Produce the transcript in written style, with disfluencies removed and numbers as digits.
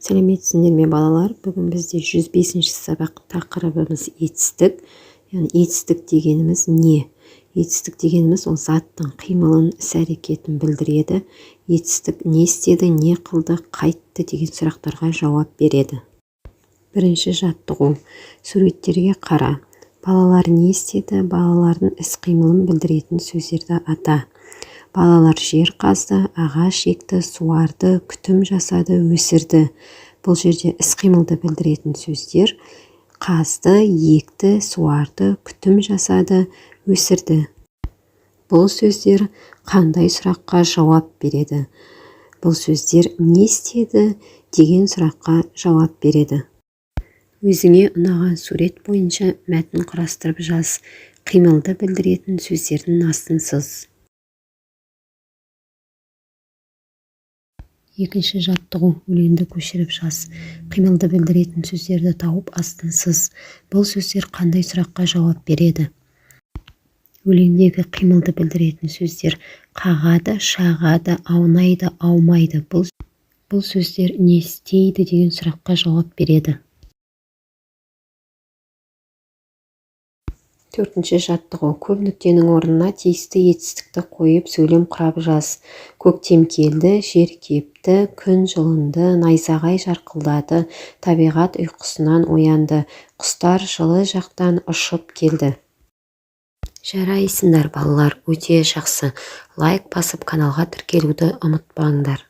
Сәлеметсіңдер ме балалар? Бүгін бізде 105-ші сабақ тақырыбымыз етістік. Яғни етістік дегеніміз не? Етістік дегеніміз ол заттың қимылын, іс-әрекетін білдіреді. Етістік не істеді, не қылды, қайтты деген сұрақтарға жауап береді. Бірінші жаттығу. Суреттерге қара. Балалар не істеді? Балалардың іс-қимылын білдіретін сөздерді ата. Балалар жер қазды, ағаш екті, суарды, күтім жасады, өсірді. Бұл жерде іс-қимылды білдіретін сөздер қазды, екті, суарды, күтім жасады, өсірді. Бұл сөздер қандай сұраққа жауап береді? Бұл сөздер не істеді деген сұраққа жауап береді. Өзіңе ұнаған сурет бойынша мәтін құрастырып жаз. Қимылды білдіретін сөздердің астын сыз. Екінші жаттығу. Өлеңді көшіріп жаз. Қимылды білдіретін сөздерді тауып астын сыз. Бұл сөздер қандай сұраққа жауап береді? Өлеңдегі қимылды білдіретін сөздер қағады, шағады, аунайды, аумайды. Бұл сөздер не істейді деген сұраққа жауап береді. Төртінші жаттығу. Көп нүктенің орнына тиісті етістікті қойып сөйлем құрап жаз. Көктем келді, жер кепті, күн жылынды, найзағай жарқылдады, табиғат ұйқысынан оянды, құстар жылы жақтан ұшып келді. Жарайсыңдар балалар, өте жақсы. Лайк басып каналға тіркелуді ұмытпаңдар.